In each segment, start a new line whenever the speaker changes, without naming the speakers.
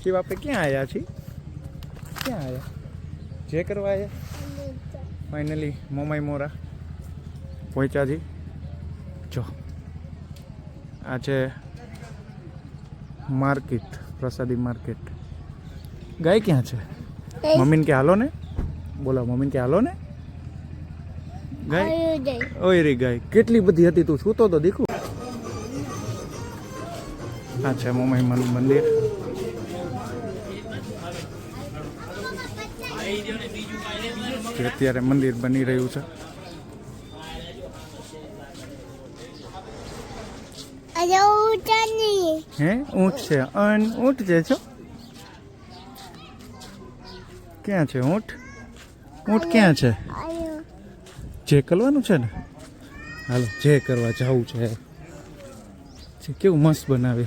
પછી આપણે ક્યાં આવ્યા છીએ? ક્યાં આવ્યા? જે કરવા આવ્યા? ફાઇનલી મોમાઈ મોરા પહોંચ્યા છી. જો આ છે માર્કેટ, પ્રસાદી માર્કેટ. ગાય ક્યાં છે? મમ્મીને કે હાલો ને, બોલો મમ્મીને કે હાલો ને. ગાય ઓય રે ગાય કેટલી બધી હતી, તું સૂતો તો દીકુ. આ છે મોમાઈમાનું મંદિર. અત્યારે મંદિર બની રહ્યું છે. હે ઊંટ છે? ઊંટ છે છો? ક્યાં છે ઊંટ? ઊંટ ક્યાં છે? જે કરવાનું છે ને, હાલો જે કરવા જવું છે. કેવું મસ્ત બનાવે.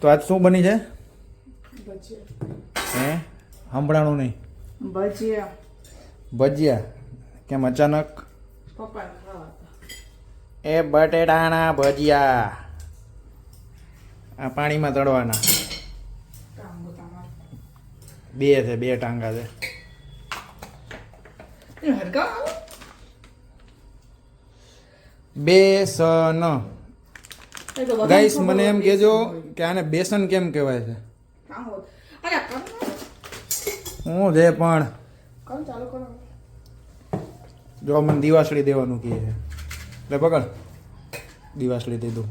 તો આજ શું બની છે? હે સાંભળાણું નહીં. ભજીયા. કેમ અચાનક? એ બટેટાના ભજીયા આ પાણીમાં તળવાના. બે છે, બે ટાંગા છે. બેસન. ગાઈસ મને એમ કહેજો કે આને બેસન કેમ કહેવાય છે? હું છે પણ જો મને દિવાસળી દેવાનું કહે છે એટલે પકડ દિવાસળી દઈ દઉં.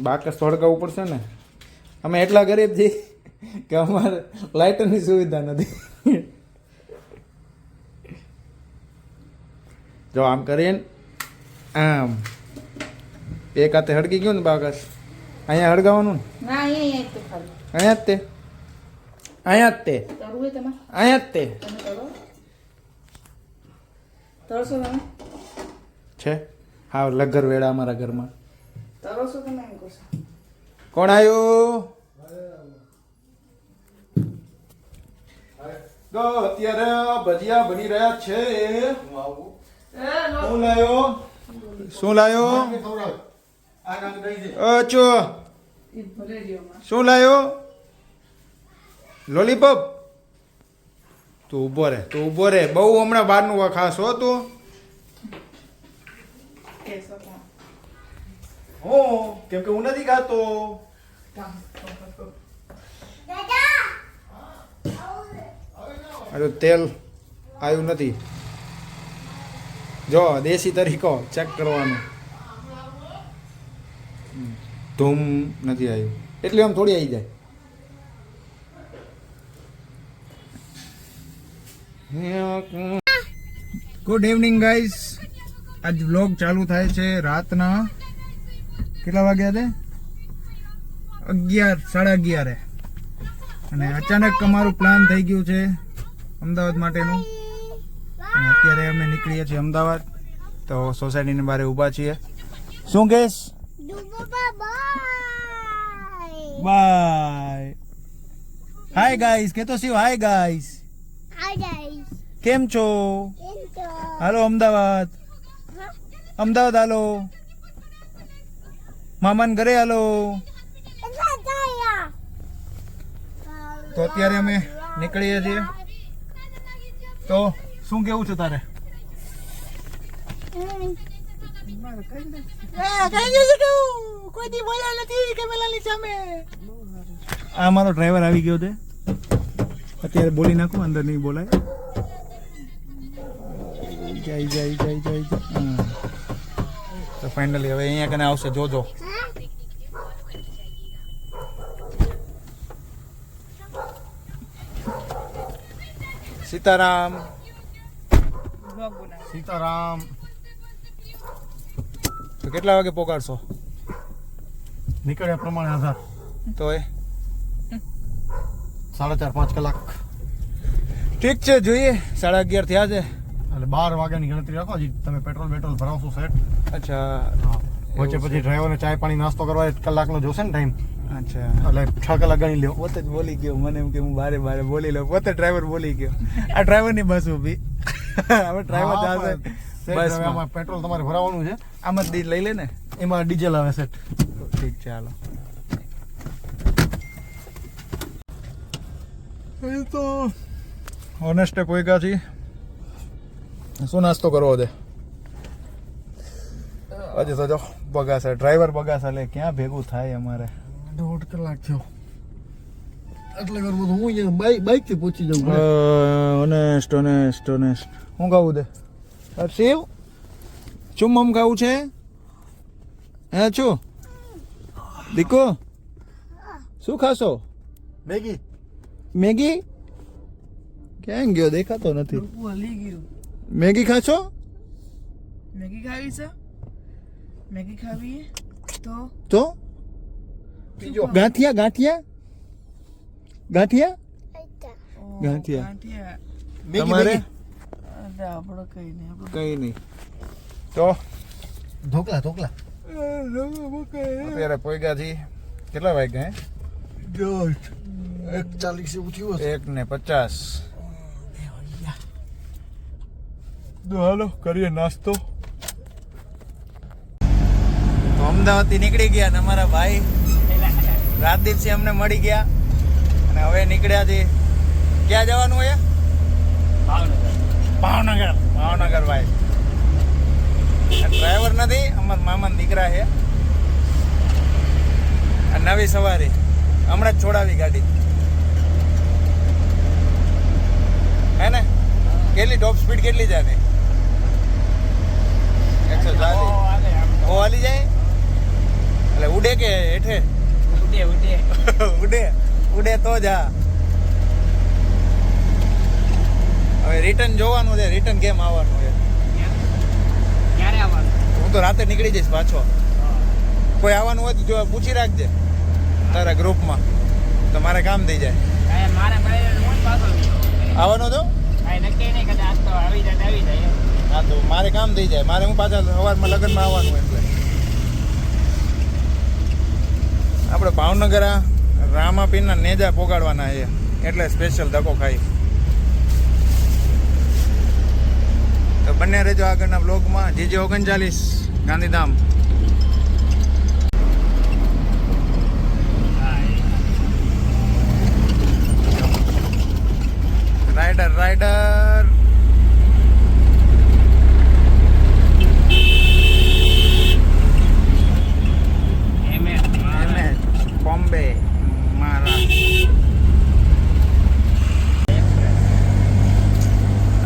બાકસ સળગાવવું પડશે ને. અમે એટલા ગરીબ છીએ કે અમારે લાઇટરની સુવિધા નથી. જો આમ કરીને આમ એક હાથે હળગી ગયું ને બાકસ. અહીંયા હળગાવાનું ને અહીંયા જ તે, અહીંયા જ તે, અહીંયા જ તે છે. હા લગર વેળા અમારા ઘરમાં. કોણ આવ્યું? તો અત્યારે ભજીયા બની રહ્યા છે. શું લાયો? શું લાયો? અચો શું લાયો? લોલીપોપ. તું ઊભો રે, તું ઊભો રે. બહુ હમણાં બહારનું ખાસ હો તું. હું કેમ કે હું નથી ખાતો. અરે તેલ આવ્યું નથી. જો દેશી તરીકો ચેક કરવાનો. ધૂમ નથી આવ્યું એટલે આમ થોડી આવી જાય. Good evening guys. આજ વ્લોગ ચાલુ થાય છે રાતના કેટલા વાગ્યા છે? 11, 11:30. અને અચાનક અમારું પ્લાન થઈ ગયું છે અમદાવાદ માટેનું. અને અત્યારે અમે નીકળીએ છીએ અમદાવાદ. તો સોસાયટીની બહાર ઊભા છીએ. શું કહેશ? બાય. હાય હાય ગાઈસ કે તો શિવ હાય ગાઈસ. કેમ છો? હાલો અમદાવાદ. અમદાવાદ હાલો. મામાન ઘરે હાલો. તો અત્યારે અમે નીકળીએ છીએ. તો શું કેવું છે તારે? આ મારો ડ્રાઈવર આવી ગયો છે. અત્યારે બોલી નાખું, અંદર નહીં બોલાય. જાય જાય જાય જાય. તો ફાઇનલી હવે અહીંયા કને આવશે, જોજો. સીતારામ સીતારામ. તો કેટલા વાગે પોકાડશો? નીકળ્યા પ્રમાણે આધાર. તો એ 4.5-5 કલાક. ઠીક છે, જોઈએ. 11:30 થયા છે એટલે 12 વાગ્યાની ગણતરી રાખો. હજી તમે પેટ્રોલ ભરાવશો સેટ? અચ્છા. વચ્ચે પછી ડ્રાઈવરને ચાય પાણી નાસ્તો કરવા 1 કલાકનો જોશે ને ટાઈમ. અચ્છા, એટલે 6 કલાક ગણી લ્યો. પોતે જ બોલી ગયો મને એમ કે હું બારે બોલી લઉં. પોતે ડ્રાઈવર બોલી ગયો. આ ડ્રાઈવરની બસ ઊભી. હવે ડ્રાઈવર જશે બસ. આમાં પેટ્રોલ તમારે ભરાવાનું છે. આમાં જ લઈ લે ને, એમાં ડીઝલ આવે સેટ. ઠીક છે, હાલો. એ તો ઓનેસ્ટે પોઈગા છીએ. શું નાસ્તો કરવો છે? હજી તો જો બગાસા, ડ્રાઈવર બગાસા લે. ક્યાં ભેગું થાય અમારે? 1.5 કલાક થયો. એટલે કરવું તો હું બાઈક થી પહોંચી જાઉં. ઓનેસ્ટ. હું ખાવું દે શિવ? ચુમ્મમ ખાવું છે? હે છું દીકો? શું ખાશો? મેગી? ક્યાં ગયો? દેખાતો નથી. મેગી ખાશો?
મેગી ખાવી છે? મેગી ખાવી
તો ગાંઠિયા તમારે? કઈ નહીં. તો ઢોકલા અત્યારે પોઈગા છી. કેટલા વાગ્યા? 1:50. હાલો કરીએ નાસ્તો. તો અમદાવાદથી નીકળી ગયા ને અમારા ભાઈ રાજદીપસિંહ અમને મળી ગયા અને હવે નીકળ્યા છે. ક્યાં જવાનું હોય? ભાવનગર ભાઈ. ડ્રાઈવર નથી, અમારા મામાના દીકરા છે. નવી સવારી હમણાં જ છોડાવી ગાડી. હે ને? કેટલી ટોપ સ્પીડ કેટલી જાય ને? 140. ઓ હાલી જાય એટલે ઉડે કે હેઠે? ઉડે તો જા. હવે રિટર્ન જોવાનું છે. રિટર્ન કેમ આવવાનું છે?
ક્યારે આવવાનું?
હું તો રાતે નીકળી જઈશ પાછો. કોઈ આવવાનું હોય તો જો પૂછી રાખજે તારા ગ્રુપમાં, તો મારે કામ થઈ જાય. આવવાનો તો હા, તો મારે કામ થઈ જાય. મારે હું પાછા સવારમાં લગ્નમાં આવવાનું એટલે આપણે ભાવનગર રામાપીરના નેજા પોગાડવાના છે એટલે સ્પેશિયલ ધક્કો ખાઈ. તો બંને રહેજો આગળના બ્લોગમાં. જીજે 39 ગાંધીધામ. રાઈડર બોમ્બે મહારાષ્ટ્ર.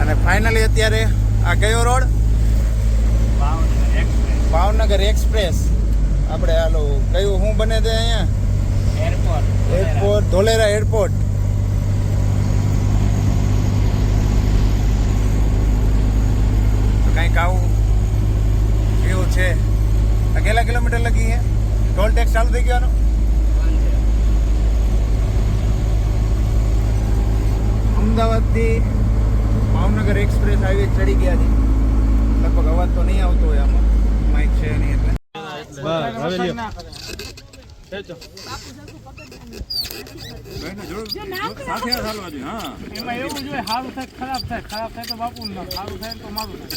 અને ફાઇનલી અત્યારે આ કયો રોડ? ભાવનગર એક્સપ્રેસ. આપણે હાલો કયું શું બને છે અહીંયા? Airport Dholera airport. કંઈક આવું એવું છે. કેટલા કિલોમીટર લગી છે? ટોલ ટેક્સ ચાલુ થઈ ગયો? અમદાવાદથી ભાવનગર એક્સપ્રેસ હાઈવે ચડી ગયા છે. લગભગ અવાજ તો નહીં આવતો હોય આમાં, માઇક છે નહીં એટલે. બસ હવે લ્યો
એમાં એવું જોઈએ સારું થાય ખરાબ થાય તો બાપુ ના સારું થાય તો મારું થાય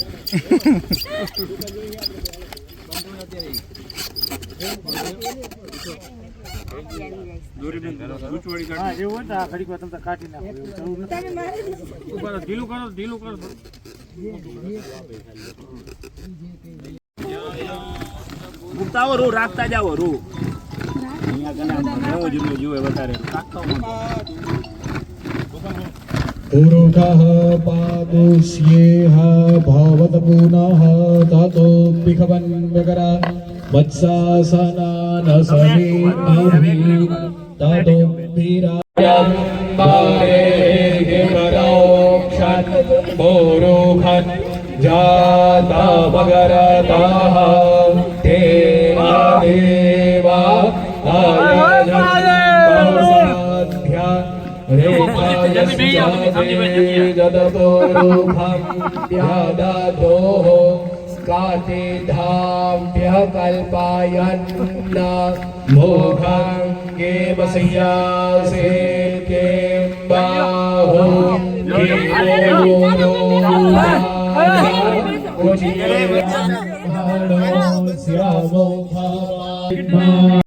એવું હોય તો આ ઘડીક વાર તમે કાઢી નાખો ઢીલું કરો
ઉતાવો રૂ રાખતા જાઓ રૂ અહીંયા કને જોવે વધારે
पुरुषः पादुष्येह भवत पुनः ततो पिखवन् व्यकरा वत्सासनान समेनाभि ततो वीरायं बारे परोक्षन् पुरुषन् जाता मगरतः ते देवा कातिधाभ्यः कल्पायन्न मोघङ्गे वस्यासे के बाहो श्यामो